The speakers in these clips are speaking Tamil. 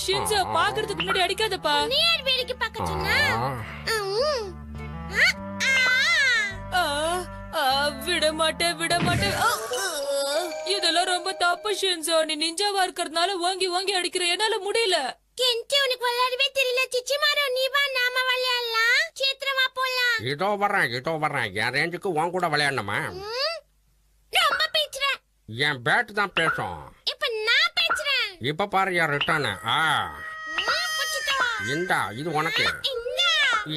ஷின்சோ பாக்குறதுக்கு முன்னாடி அடிக்காதப்பா. நீ யார் வேடிக்கை பார்க்க சொன்னா? விட மாட்டேன் விட மாட்டேன். இதெல்லாம் ரொம்ப தப்பு ஷின்சோ. நீ நிஞ்சாவா இருக்கிறதுனால வாங்கி வாங்கி அடிக்கிற, என்னால முடியல. கென்சி உனக்கு விளையாடவே தெரியல. சிச்சிமாரோ நீ வா, நாம விளையாடலாம். சீக்கிரமா போலாம். இதோ வர்றேன். என் ரேஞ்சுக்கு உன் கூட விளையாடணுமா? ரொம்ப பேசுறேன். என் பேட் தான் பேசும். இப்ப நான் பேசுறேன். இப்ப பாரு என் ரிட்டர்னு. இந்தா இது உனக்கு.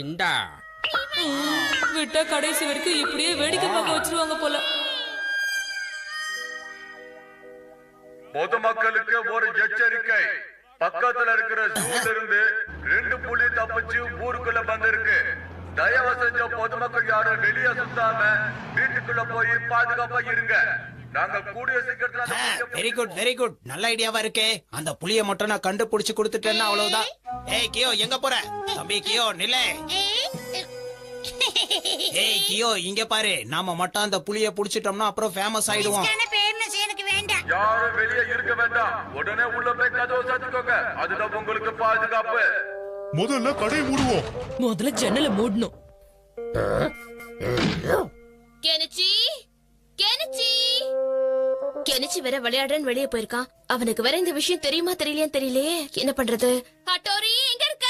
இந்தா விட்டா கடைசி வரைக்கும் இப்படியே வேடிக்கை பார்க்க வச்சிருவாங்க போல. பொதுமக்களுக்கு ஒரு எச்சரிக்கை. பக்கத்துல இருக்கிற ஜூல இருந்து 2 புலி தப்பிச்சு ஊருக்குள்ள வந்திருக்கு. தயவு செஞ்ச பொதுமக்கள் யாரும் வெளியே சுத்தாம வீட்டுக்குள்ள போய் பாதுகாப்பா இருங்க. நாங்க கூடிய சீக்கிரத்துல. வெரி குட் நல்ல ஐடியாவா இருக்கே. அந்த புலிய மட்டும் நான் கண்டுபிடிச்சு கொடுத்துட்டேன்னா அவ்வளவுதான். ஏய் கியோ, எங்க போற? தம்பி கியோ நில்லே. ஏய் கியோ, இங்க பாரு. நாம மட்டும் அந்த புலிய புடிச்சிட்டோம்னா அப்புறம் ஃபேமஸ் ஆயிடுவோம். யாரும் வெளியே இருக்க வேண்டாம். உடனே உள்ள போய் கதவை சாத்திக்கோங்க. அதுதான் உங்களுக்கு பாதுகாப்பு. முதல்ல கடை மூடுவோம். முதல்ல ஜன்னலை மூடணும். கெனிச்சி கெனிச்சி வேற விளையாடுறேன்னு வெளியே போயிருக்கான். அவனுக்கு வேற இந்த விஷயம் தெரியுமா தெரியலையான்னு தெரியலையே. என்ன பண்றது? ஹட்டோரி எங்க இருக்க?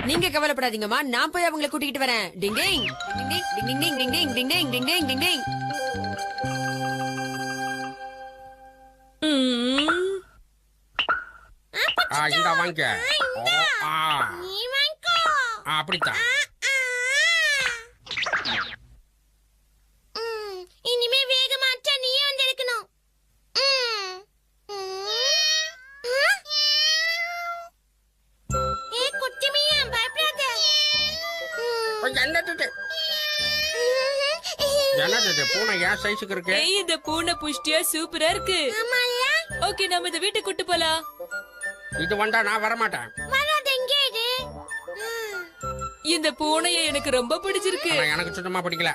நீங்க கவலைப்படாதீங்கம்மா, நான் போய் அவங்களை கூட்டிட்டு வரேன். டிங் டிங் டிங் டிங் டிங் டிங் டிங் டிங் டிங் டிங் டிங் டிங் டிங். இந்தா வாங்க. நீ வாங்கோ. அப்படித்தான். இனிமே வேகமா அச்சா நீயே வந்து எடுக்கணும். ஏ குட்டிமியா பயப்படாத. என்னது பூனை ஏன் சைஸுக்கு இருக்கு? ஏய், இந்த பூனை புஷ்டியா சூப்பரா இருக்கு. ஓகே, நம்ம இந்த வீட்டுக்கு கூட்டு போலாம். இது வந்தா நான் வரமாட்டேன். வராத எங்கே இது? இந்த பூனையை எனக்கு ரொம்ப பிடிச்சிருக்கு. ஆனா எனக்கு சுத்தமா பிடிக்கல.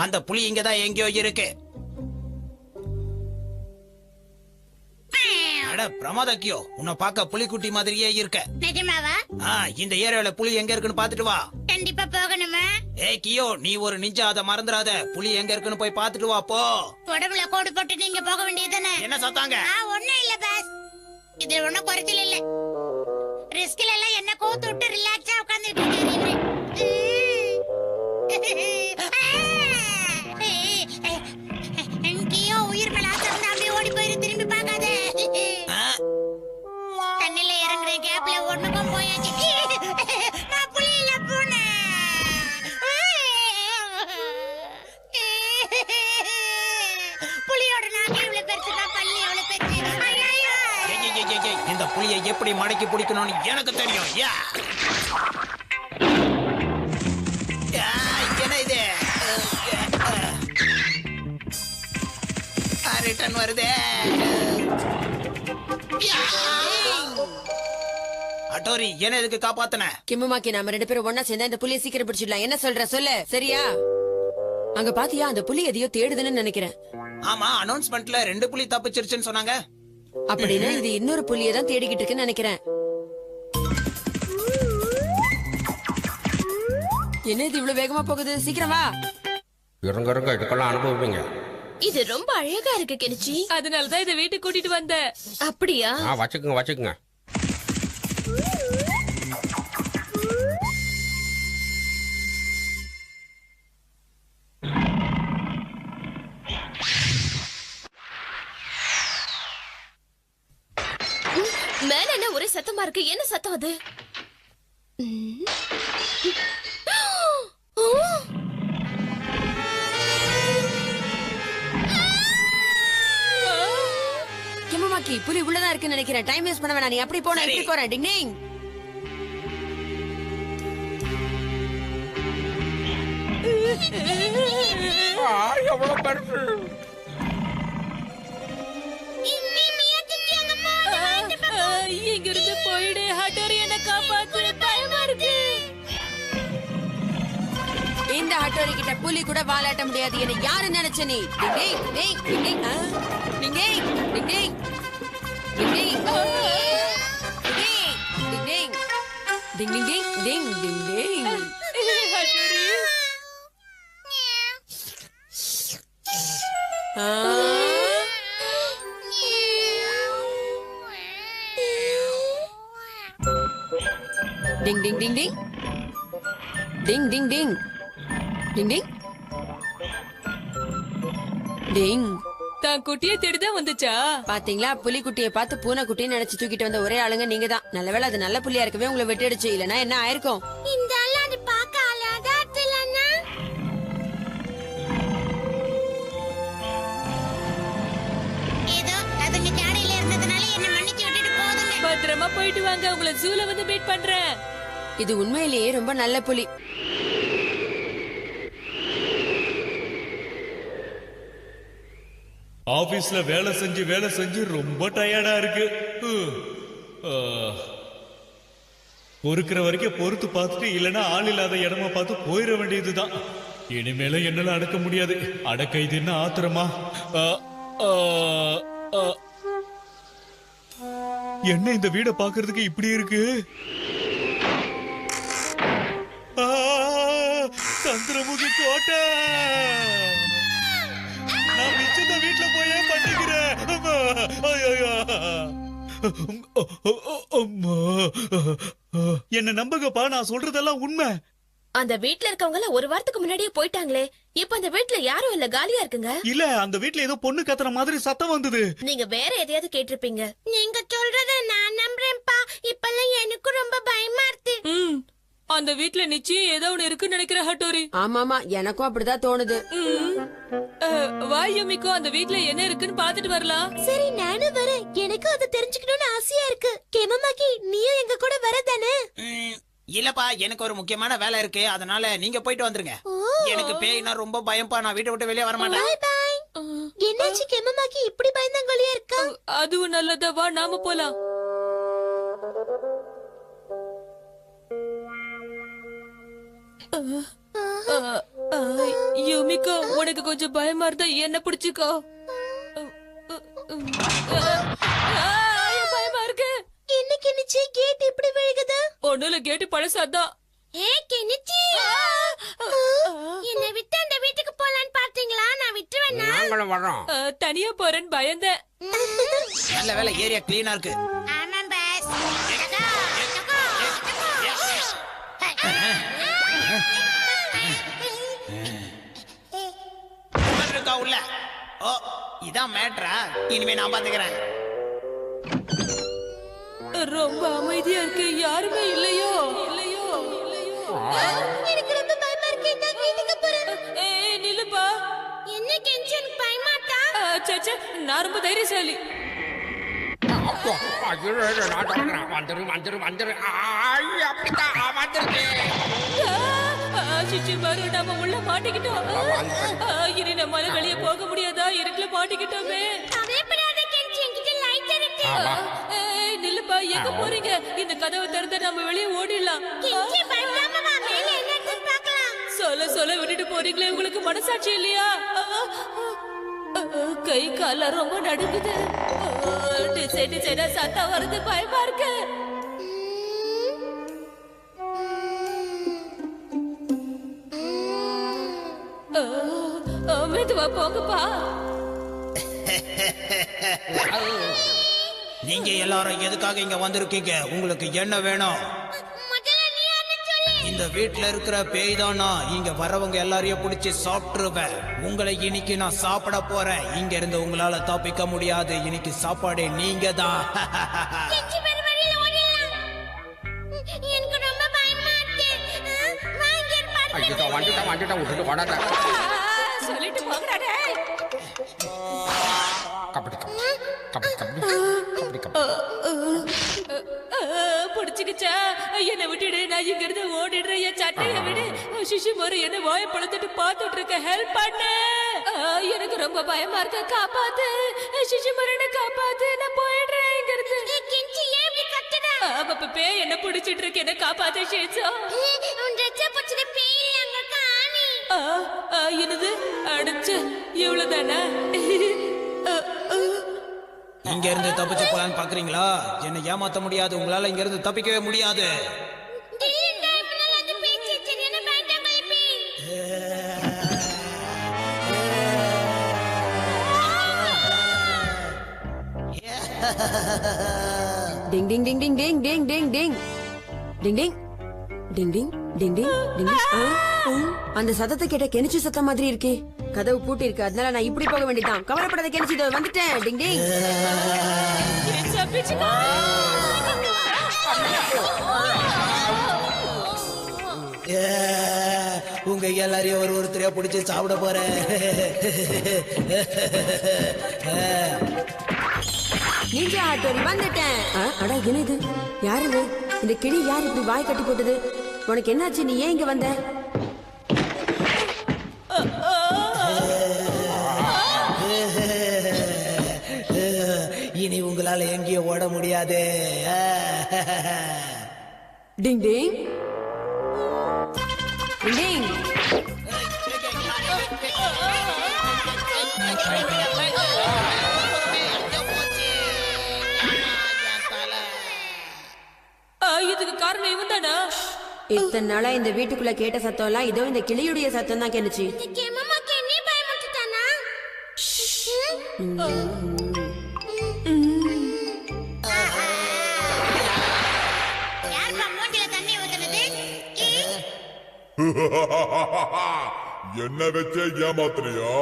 அந்த புலி இங்கதான் எங்கேயோ இருக்கு. அட பிரமாதக்கியோ, உன்னை பார்க்க புலிக்குட்டி மாதிரியே இருக்க. நிஜமாவா? இந்த ஏரியால புலி எங்க இருக்குன்னு பாத்துட்டு வா. கண்டிப்பா போகணுமா? ஏய் கியோ, நீ ஒரு நிஞ்சா, அதை மறந்துடாத. புலி எங்க இருக்குன்னு போய் பாத்துட்டு வா போ. உடம்புல கோடு போட்டு நீங்க போக வேண்டியதுதானே? என்ன சத்தாங்க? ஒண்ணும் இல்ல பாஸ். இதுல ஒண்ணும் குறைச்சல் இல்ல. ரிஸ்க்ல எல்லாம் என்ன கோத்து விட்டு ரிலாக்ஸா உட்கார்ந்துட்டு இருக்கீங்க. கியோ, உயிர் மேல ஆசை இருந்தா அப்படியே ஓடி போயிரு, திரும்பி பார்க்காத. தண்ணில இறங்குற கேப்ல ஒண்ணுக்கும் போயாச்சு. நான் புலியில போனேன். புலியோட நாக்கு இவ்வளவு பெருசுனா பல்லு எவ்வளவு பெருசு. இந்த புலியை எப்படி மடக்கி பிடிக்கணும்னு எனக்கு தெரியும். என்ன இது? ரிட்டர்ன் வருதே. அட்டோரி, என்ன இதுக்கு காப்பாத்தன? கிம்முமாக்கி, நாம 2 பேரும் ஒன்னா சேர்ந்தா இந்த புலியை சீக்கிரம் பிடிச்சிடலாம். என்ன சொல்ற சொல்லு, சரியா? அங்க பாத்தியா, அந்த புலி எதையோ தேடுதுன்னு நினைக்கிறேன். ஆமா, அனௌன்ஸ்மெண்ட்ல 2 புலி தப்பிச்சிருச்சுன்னு சொன்னாங்க. அப்படின்னா இது இன்னொரு புலியை தான் தேடிக்கிட்டு இருக்குன்னு நினைக்கிறேன். என்ன இது இவ்வளவு வேகமா போகுது? சீக்கிரம் வா. இருங்க இதுக்கெல்லாம் அனுபவிப்பீங்க. இது ரொம்ப அழகா இருக்கு கெனிச்சி. அதனாலதான் இதை வீட்டுக்கு கூட்டிட்டு வந்தேன். அப்படியா? வச்சுக்குங்க. மேல என்ன ஒரே சத்தமா இருக்கு? என்ன சத்தம் அது? கிம்முமாக்கி, புலி உள்ளதா இருக்குன்னு நினைக்கிறேன். டைம் வேஸ்ட் பண்ண வேணாம். நீ அப்படி போன, இப்படி போறேன். டிங் டிங். எவ்வளவு பெருசு. இங்க இருந்து ஹட்டோரி கிட்ட புலி கூட வாலாட்ட முடியாது. என்ன யாரு நினைச்ச நீ? டிங் டிங் டிங் டிங் ஆ? டிங் டிங் டிங் டிங் டிங் டிங் ஆ? டிங் டிங் டிங் டிங் டிங் டிங் டிங் டிங். ஹட்டோரி ஆ? டிங் டிங் டிங் டிங் டிங் டிங் டிங் டிங் டிங் டிங். தான் குட்டியை தேடிதான் வந்துச்சா? பாத்தீங்களா, புலிக்குட்டியை பார்த்து பூனைக்குட்டின்னு நினைச்சு தூக்கிட்டு வந்த ஒரே ஆளுங்க நீங்க தான். நல்லவேளை அது நல்ல புலியா இருக்கவே உங்களை விட்டுடுச்சு, இல்லனா என்ன ஆயிருக்கும்? இந்த ஆளு அது பார்க்க அழகா இல்லன்னா ஏதோ அதுங்க ஜாடையில இருந்ததுனால என்ன மன்னிச்சு விட்டுட்டு போதுங்க. பத்திரமா போயிட்டு வாங்க. உங்களை ஜூல வந்து மீட் பண்றேன். இது உண்மையிலேயே ரொம்ப நல்ல புலி. ஆபீஸ்ல வேலை செஞ்சு ரொம்ப டயர்டா இருக்கு. பொறுக்கிற வரைக்கும் பொறுத்து பார்த்துட்டு இல்லைன்னா ஆள் இல்லாத இடமா பார்த்து போயிட வேண்டியதுதான். இனிமேல என்னால அடக்க முடியாது. அடக்க இது என்ன ஆத்திரமா? என்ன இந்த வீடை பாக்குறதுக்கு இப்படி இருக்கு? சந்திரமுகி கோட்டை. நான் மிச்சத வீட்டுல போயே பண்ணிக்கிறேன். என்ன நம்புங்கப்பா, நான் சொல்றதெல்லாம் உண்மை. அந்த வீட்ல இருக்கவங்க ஒரு வாரத்துக்கு முன்னாடியே போயிட்டாங்களே. இப்ப அந்த வீட்ல யாரும் இல்ல, காலியா இருக்குங்க. இல்ல, அந்த வீட்ல ஏதோ பொண்ணு கத்துற மாதிரி சத்தம் வந்தது. நீங்க வேற எதையாவது கேட்டிருப்பீங்க. நீங்க சொல்றத நான் நம்புறேன்ப்பா. இப்பெல்லாம் எனக்கு ரொம்ப பயமா இருக்கு. அந்த வீட்ல நிச்சயம் ஏதோ ஒண்ணு இருக்குன்னு நினைக்கிறேன் ஹட்டோரி. ஆமாமா, எனக்கும் அப்படிதான் தோணுது. வா யுமிகோ, அந்த வீட்ல என்ன இருக்குன்னு பாத்துட்டு வரலாம். சரி, நானும் வரேன். எனக்கு அதை தெரிஞ்சுக்கணும்னு ஆசையா இருக்கு. கெமமாக்கி, நீயும் எங்க கூட வரதானே? இல்லப்பா, எனக்கு ஒரு முக்கியமான வேலை இருக்கு. அதனால நீங்க போயிட்டு வந்துருங்க. எனக்கு பேய்னா ரொம்ப பயம்பா. நான் வீட்டை விட்டு வெளியே வர மாட்டேன். பாய் பாய். என்னாச்சு கெமமாக்கி இப்படி பயந்தாங்கோலியா இருக்கா? அதுவும் நல்லதா, வா நாம போலாம். யுமிகோ, உனக்கு கொஞ்சம் பயமா இருந்தா என்ன பிடிச்சுக்கோ. பயமா இருக்கு. என்ன கெனிச்சி, கேட் இப்படி விழுகுது? ஒண்ணுல கேட்டு பழசாதான். கெனிச்சி, என்ன விட்டு அந்த வீட்டுக்கு போலான்னு பாத்தீங்களா? நான் விட்டுவேனா? நாங்களும் வர்றோம். தனியா போறேன்னு பயந்தேன். நல்ல வேலை, ஏரியா கிளீனா இருக்கு. ஆமாம் பாஸ். இருக்கா உள்ள? ஓ, இதான் மேட்ரா. இனிமே நான் பாத்துக்கிறேன். ரொம்ப அமைதியா இருக்கு. யாருமே இல்லையோ இல்லையோ இல்லையோ. எனக்கு ரொம்ப பயமா இருக்கு. நான் வீட்டுக்கு போறேன். ஏய் நில்லுப்பா. என்ன கெஞ்சி, எனக்கு பயமாட்டா? சே, நான் ரொம்ப தைரியசாலி. வந்துரு. அப்படித்தான் வந்துருக்கு. சிச்சிமாரு, நாம உள்ள மாட்டிக்கிட்டோம். இனி நம்மால வெளியே போக முடியாதா? இருட்டுல மாட்டிக்கிட்டோமே. கவலைப்படாத கெஞ்சி, என்கிட்ட லைட் இருக்கு. ஏய் நில்லுப்பா, எங்க போறீங்க? இந்த கதவை திறந்து நம்ம வெளியே ஓடிடலாம். கெஞ்சி, பயப்படாம வா, மேல என்ன இருக்குன்னு பார்க்கலாம். சொல்ல விட்டுட்டு போறீங்களே, உங்களுக்கு மனசாட்சி இல்லையா? கை கால ரொம்ப நடுங்குது. டிசைனா சத்தம் வருது, பயமா இருக்கு. மெதுவா போங்கப்பா. நீங்க எல்லாரும் எதுக்காக இங்க வந்திருக்கீங்க? உங்களுக்கு என்ன வேணும்? முதல்ல நீ யாருன்னு சொல்லு. இந்த வீட்ல இருக்கிற பேய் தானா? இங்க வரவங்க எல்லாரையும் பிடிச்சி சாப்பிட்டுருவேன். உங்களை இன்னைக்கு நான் சாப்பிட போறேன். இங்க இருந்து உங்களால தப்பிக்க முடியாது. இன்னைக்கு சாப்பாடு நீங்க தான். கெஞ்சி, வேற வழியில ஓடிடலாம். எனக்கு ரொம்ப பயமா இருக்கு. வா, இங்க இரு, பாரு. வந்துட்டா விட்டுட்டு ஓடாத. சொல்லிட்டு போங்கடா டேய். கபடி. புடிச்சுக்கிச்சா? என்ன விட்டுடு, நான் இங்க இருந்து ஓடிடுறேன். என் சட்டைய விடு. சிஷிமாரு என்ன வாயை பழத்துட்டு பாத்துட்டு இருக்க. ஹெல்ப் பண்ணு. எனக்கு ரொம்ப பயமா இருக்க. காப்பாத்து சிஷிமாரு, என்ன காப்பாத்து. நான் போயிடுறேன் இங்க இருந்து. கெஞ்சி, ஏன் இப்படி கத்துற? பேய் என்ன பிடிச்சிட்டு இருக்கு. என்ன காப்பாத்து ஷேட்ஸோ. உன் ட்ரெஸ்ஸை பிடிச்சது பேய், அங்க காணி. என்னது அடைச்சு இவ்வளவுதானா? இங்க இருந்து தப்பிச்சு போலான்னு பாக்குறீங்களா? என்னை ஏமாத்த முடியாது, உங்களால இங்க இருந்து தப்பிக்கவே முடியாது. டிங் டிங் டிங் டிங் டிங் டிங் டிங் டிங் டிங் டிங் டிங் டிங் டிங் டிங் டிங். அந்த சத்தத்தை கேட்ட கெனிச்சு சத்தம் மாதிரி இருக்கே. கதவு பூட்டி இருக்கு, அதனால நான் இப்படி போக வேண்டியதான். கவலைப்படாத கெனிச்சு, இதோ வந்துட்டேன். டிங் டிங். உங்க எல்லாரையும் ஒருத்தரையா பிடிச்சி சாப்பிட போறேன். நீங்க ஆட்டோரி வந்துட்டேன். அடா என்ன இது? யாரு இது? இந்த கிளி யார் இப்படி வாய் கட்டி போட்டது? உனக்கு என்னாச்சு? நீ ஏன் இங்க வந்த? இனி உங்களால எங்கேயும் ஓட முடியாது. டிங் டிங் டிங். இதுக்கு காரணம் இவன் தானா? இத்தனை நாளா இந்த வீட்டுக்குள்ள கேட்ட சத்தம் எல்லாம் இதோ இந்த கிளியுடைய சத்தம் தான் கெனிச்சு. கெமமாக்கு என்ன பயமுறுத்திட்டானா? யார் மூஞ்சில தண்ணி ஊத்துனது? என்ன வச்சே ஏமாத்துறியா?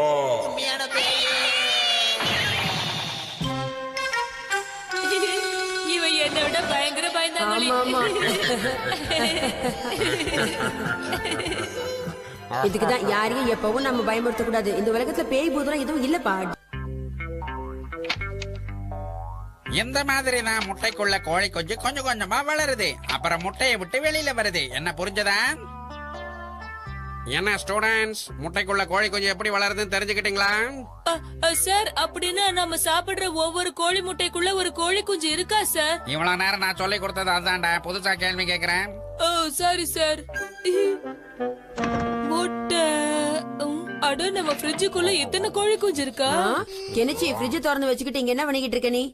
இவன் என்னை விட பயங்கர பயந்தாங்களி. இதுக்குதான் யாரையும் எப்பவும் நம்ம பயமுறுத்த கூடாது. இந்த உலகத்துல பேய் பூதம் எதுவும் இல்லப்பா. இந்த மாதிரி தான் முட்டைக்குள்ள கோழி குஞ்சு கொஞ்சம் கொஞ்சமா வளருது, அப்புறம் முட்டையை விட்டு வெளியில வருது. என்ன புரிஞ்சதா? என்ன ஸ்டூடெண்ட்ஸ், முட்டைக்குள்ள கோழி குஞ்சு எப்படி வளருதுன்னு தெரிஞ்சுக்கிட்டீங்களா? சார், அப்படின்னா நம்ம சாப்பிடுற ஒவ்வொரு கோழி முட்டைக்குள்ள ஒரு கோழி குஞ்சு இருக்கா சார்? இவ்வளவு நேரம் நான் சொல்லி கொடுத்தது அதுதான்டா, புதுசா கேள்வி கேக்குறேன். ஓ சாரி சார். முட்டை. அட, நம்ம ஃப்ரிட்ஜுக்குள்ள எத்தனை கோழி குஞ்சு இருக்கா? கெனிச்சி, ஃப்ரிட்ஜ் திறந்து வச்சுக்கிட்டு இங்க என்ன பண்ணிக்கிட்டு இருக்க நீ?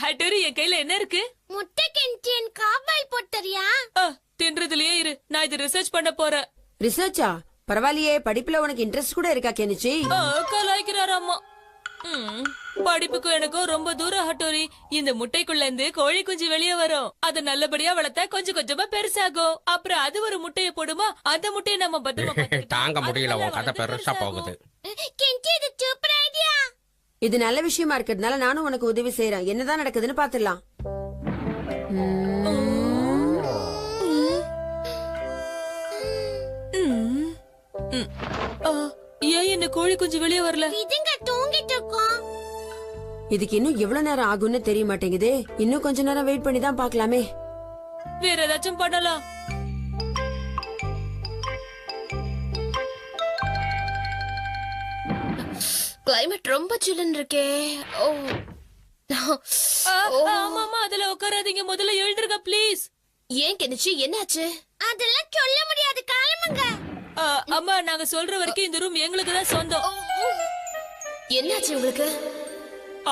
ஹட்டோரி, என் கையில என்ன இருக்கு? முட்டை கென்டியன் காபாய் போட்டறியா? தின்றதுலயே இரு, நான் இது ரிசர்ச் பண்ண போறேன். ரிசர்ச்சா? பரவாயில்லையே, படிப்புல உனக்கு இன்ட்ரெஸ்ட் கூட இருக்கா கெனிச்சி? கலாய்க்கிறார் அம்மா. படிப்புக்கும் எனக்கும் ரொம்ப தூரம் ஹட்டோரி. இந்த முட்டைக்குள்ள இருந்து கோழி குஞ்சு வெளியே வரும். அதை நல்லபடியா வளர்த்தா கொஞ்சம் கொஞ்சமா பெருசாகும். அப்புறம் அது ஒரு முட்டையை போடுமா, அந்த முட்டையை நம்ம பத்திரமா தாங்க முடியல, உன் கதை பெருசா போகுது. கென்டி, இது சூப்பர் ஐடியா. இது நல்ல விஷயமா இருக்கிறதுனால நானும் உனக்கு உதவி செய்யறேன். என்னதான் நடக்குதுன்னு பாத்துடலாம். ஏன் என்ன கோழி குஞ்சு வெளியே வரல? இதுங்க தூங்கிட்டு இருக்கோம். இதுக்கு இன்னும் எவ்வளவு நேரம் ஆகும்னு தெரிய மாட்டேங்குது. இன்னும் கொஞ்ச நேரம் வெயிட் பண்ணி தான் பாக்கலாமே. வேற ஏதாச்சும் பண்ணலாம். கிளைமேட் ரொம்ப சில்லுன்னு இருக்கே. ஆமாமா, அதுல உட்காராதீங்க, முதல்ல எழுந்துருங்க ப்ளீஸ். ஏன் கெனிச்சி, என்னாச்சு? அதெல்லாம் சொல்ல முடியாது, காலமுங்க. அம்மா, நாங்க சொல்ற வரைக்கும் இந்த ரூம் எங்களுக்கு தான் சொந்தம். என்னாச்சு உங்களுக்கு?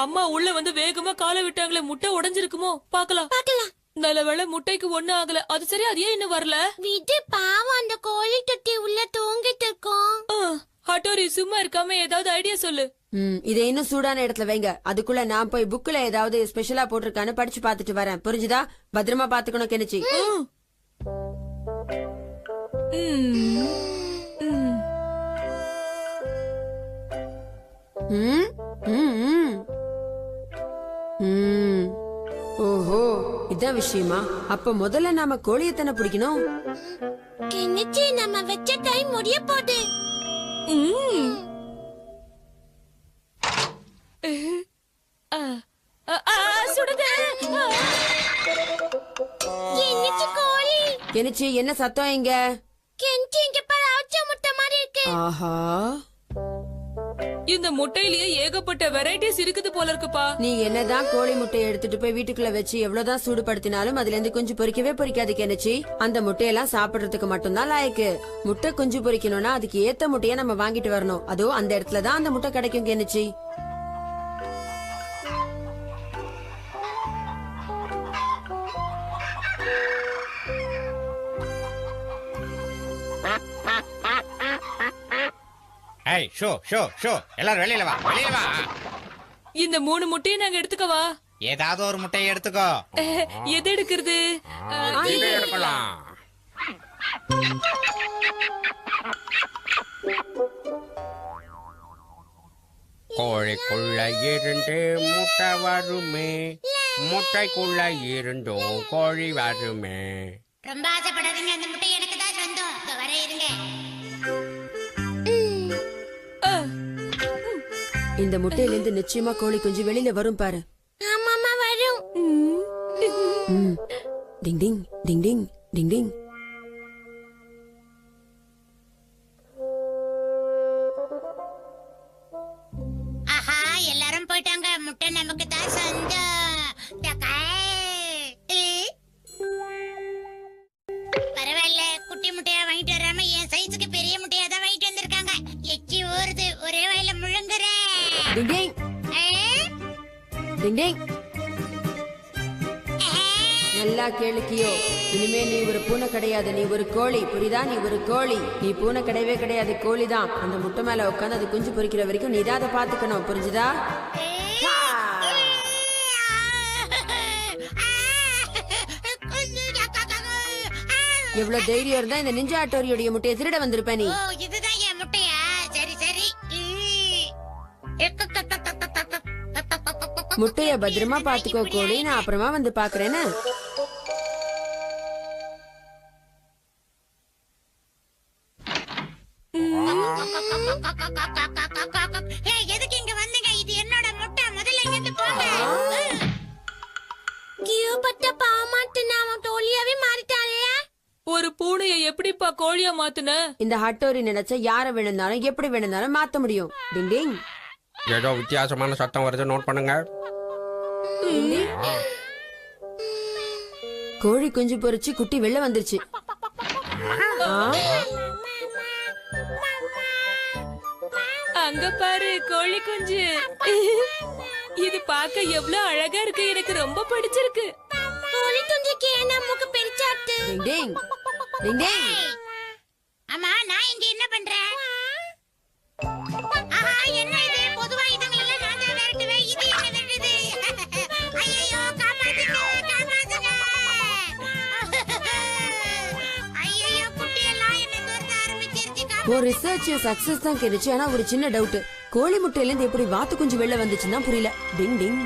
அம்மா உள்ள வந்து வேகமா காலை விட்டாங்களே, முட்டை உடைஞ்சிருக்குமோ? பாக்கலாம். நல்ல வேளை முட்டைக்கு ஒண்ணு ஆகல. அது சரி, அது ஏன் இன்னும் வரல? விடு, பாவம், அந்த கோழி தொட்டி உள்ள தூங்கிட்டு இருக்கோம். ஹட்டோரி, சும்மா இருக்காம ஏதாவது ஐடியா சொல்லு. இதை இன்னும் சூடான இடத்துல வைங்க. அதுக்குள்ள நான் போய் புக்ல ஏதாவது ஸ்பெஷலா போட்டிருக்கான்னு படிச்சு பாத்துட்டு வரேன். புரிஞ்சுதா? பத்திரமா பாத்துக்கணும் கெனிச்சி. ஓஹோ, இதான் விஷயமா? அப்ப முதல்ல நாம கோழியத்தனை பிடிக்கணும். கெனிச்சி, நம்ம வச்ச டைம் முடிய போகுது. கெனிச்சி, என்ன சத்தம் இங்க? கெனிச்சி, இங்க பாரு, அவிச்ச முட்டை மாதிரி இருக்கு. ஆஹா, இந்த முட்டையிலேயே ஏகப்பட்ட வெரைட்டிஸ் இருக்குது போல இருக்குப்பா. நீ என்னதான் கோழி முட்டையை எடுத்துட்டு போய் வீட்டுக்குள்ள வச்சு எவ்வளவுதான் சூடுபடுத்தினாலும் அதுல இருந்து குஞ்சு பொரிக்கவே பொரிக்காது கெனச்சி. அந்த முட்டையெல்லாம் சாப்பிடுறதுக்கு மட்டும்தான் லாயக்கு. முட்டை குஞ்சு பொரிக்கணும்னா அதுக்கு ஏத்த முட்டைய நம்ம வாங்கிட்டு வரணும். அதோ அந்த இடத்துலதான் அந்த முட்டை கிடைக்கும் கெனச்சி. ஏய் ஷோ ஷோ ஷோ எல்லாரும் வெளியில வா வெளியில வா. இந்த 3 முட்டையை நாங்க எடுத்துக்கவா? ஏதாவது ஒரு முட்டையை எடுத்துக்கோ. எது எடுக்கிறது? இதை எடுக்கலாம். கோழிக்குள்ள 2 முட்டை வருமே, முட்டைக்குள்ள 2 கோழி வருமே. ரொம்ப ஆசைப்படாதீங்க, அந்த முட்டை எனக்கு தான் சொந்தம். வர இருங்க. இந்த முட்டையில இருந்து நிச்சயமா கோழி குஞ்சு வெளியில வரும் பாரு. ஆமாமா வரும். டிங் டிங் டிங் டிங் டிங் டிங். ஆஹா, எல்லாரும் போயிட்டாங்க. முட்டை நமக்கு தான் சொந்தம். பரவாயில்ல, குட்டி முட்டையா வாங்கிட்டு வராம என் சைஸுக்கு பெரிய முட்டையா தான் வாங்கிட்டு வந்திருக்காங்க. எச்சி ஊறுது, ஒரே வாயில முழுங்குறேன். டிங் டிங் டிங் டிங். நல்லா கேளுக்கியோ, இனிமே நீ ஒரு பூனை கிடையாது, நீ ஒரு கோழி. புரியுதா? நீ ஒரு கோழி. நீ பூனை கிடையவே கிடையாது, கோழிதான். அந்த முட்டை மேல உட்காந்து அது குஞ்சு பொரிக்கிற வரைக்கும் நீ தான் அதை பாத்துக்கணும். புரிஞ்சுதா? எவ்வளவு தைரியம் இருந்தா இந்த நிஞ்சா ஹட்டோரியோட முட்டையை திருட வந்திருப்ப நீ. ஓ, இதுதான் என் முட்டையா? சரி சரி. முட்டைய பத்திரமா பாத்துக்கோ கோழி. நான் அப்புறமா வந்து பாக்குறேன்னு. எதுக்கு இங்க வந்தீங்க? இது என்னோட முட்டை. முதல்ல இங்கிட்டு போங்க. கியோபட்ட பாமாட்டுனா அவன் தோழியாவே மாறிட்டானே. ஒரு பூனையை எப்படிப்பா கோழியா மாத்துன? இந்த ஹட்டோரி நினைச்சா யார வேணும்னாலும் எப்படி வேணும்னாலும் மாத்த முடியும். டிங் டிங். ஏதோ வித்தியாசமான சத்தம் வருது, நோட் பண்ணுங்க. கோழி குஞ்சு பொரிச்சு குட்டி வெளில வந்துருச்சு. அங்க பாரு கோழி குஞ்சு. இது பார்க்க எவ்வளவு அழகா இருக்கு. எனக்கு ரொம்ப பிடிச்சிருக்கு. கோழி குஞ்சுக்கு என்ன மூக்கு பெருசாட்டு? டிங் டிங் டிங் டிங். அம்மா, நான் இங்க என்ன பண்றேன்? ஆஹா, என்ன இது? பொதுவா இதுங்களெல்லாம் நான் தான் விரட்டுவேன். இது என்ன விரட்டுது? ஐயையோ, காப்பாத்துங்க, காப்பாத்துங்க. ஐயையோ, குட்டியெல்லாம் என்னை துரத்த ஆரம்பிச்சிருச்சு. ஒரு ரிசர்ச் சக்சஸ் தான் கிடைச்சு. ஆனா ஒரு சின்ன டவுட், கோழி முட்டையில இருந்து எப்படி வாத்து குஞ்சு வெளில வந்துச்சுன்னா புரியல. டிங் டிங்.